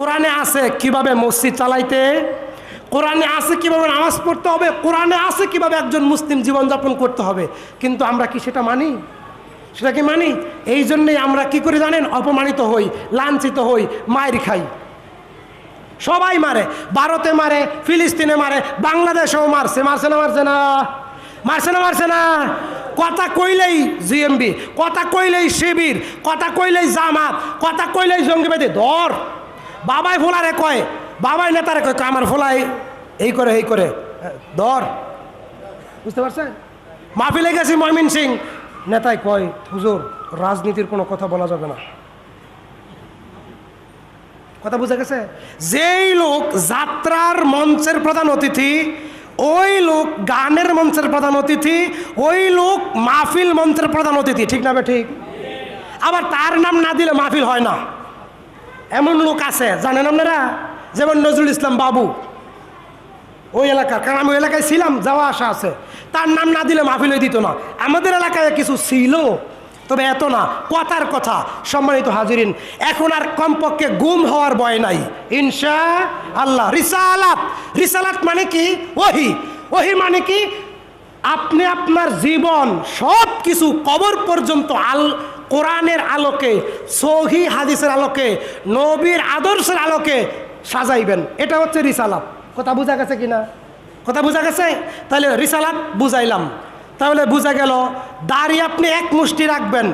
কোরআনে আছে কিভাবে মসজিদ চালাইতে, কোরআনে আছে কিভাবে নামাজ পড়তে হবে, কোরআনে আছে কিভাবে একজন মুসলিম জীবনযাপন করতে হবে, কিন্তু আমরা কি সেটা মানি? সেটা কি মানি? এই জন্যেই আমরা কি করে জানেন? অপমানিত হই, লাঞ্ছিত হই, মায়ের খাই। সবাই মারে, ভারতে মারে, ফিলিস্তিনে মারে, বাংলাদেশেও মারছে। মারছে না? মারছে না? মারছে না? মারছে না? কথা কইলেই জিএমবি, কথা কইলেই শিবির, কথা কইলেই জামাত, কথা কইলেই জঙ্গিবাদী। ধর বাবাই ফোলারে কয়, বাবাই নেতারে কয় আমার ফোলাই এই করে এই করে, ধর। বুঝতে পারছেন? মাহফিলে গেছি ময়মন সিং, নেতাই কয় হুজুর রাজনীতির কোনো কথা বলা যাবে না। কথা বুঝা গেছে? যেই লোক যাত্রার মঞ্চের প্রধান অতিথি, ওই লোক গানের মঞ্চের প্রধান অতিথি, ওই লোক মাহফিল মঞ্চের প্রধান অতিথি। ঠিক না বে ঠিক? আবার তার নাম না দিলে মাহফিল হয় না, এমন লোক আছে জানেন আপনারা? যেমন নজরুল ইসলাম বাবু, ওই এলাকার, কারণ আমি ওই এলাকায় ছিলাম, যাওয়া আসা আছে, তার নাম না দিলে মাহফিলে দিত না। আমাদের এলাকায় কিছু ছিল, তবে এত না। কথার কথা, সম্মানিত হাজিরিন, এখন আর কমপক্ষে গুম হওয়ার ভয় নাই ইনশা আল্লাহ। রিসালাত, রিসালাত মানে কি? ওহি। ওহি মানে কি? আপনি আপনার জীবন সব কিছু কবর পর্যন্ত কোরআনের আলোকে, সহি হাদিসের আলোকে, নবীর আদর্শের আলোকে সাজাইবেন। এটা হচ্ছে রিসালাত। কথা বোঝা গেছে কিনা? কথা বোঝা গেছে? তাহলে রিসালাত বুঝাইলাম। তাহলে বোঝা গেল দাড়ি আপনি এক মুষ্টি রাখবেন,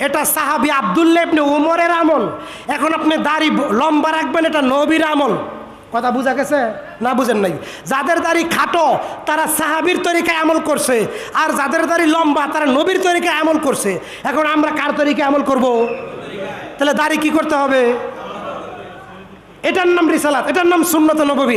এটা সাহাবী আব্দুল্লাহ ইবনে উমরের আমল। এখন আপনি দাড়ি লম্বা রাখবেন, এটা নবীর আমল। কথা বোঝা গেছে না? বুঝেন নাই? যাদের দাড়ি খাটো তারা সাহাবীর তরিকায় আমল করছে, আর যাদের দাড়ি লম্বা তারা নবীর তরিকায় আমল করছে। এখন আমরা কার তরিকায় আমল করব? তাহলে দাড়ি কি করতে হবে? এটার নাম রিসালাত, এটার নাম সুন্নত নববী।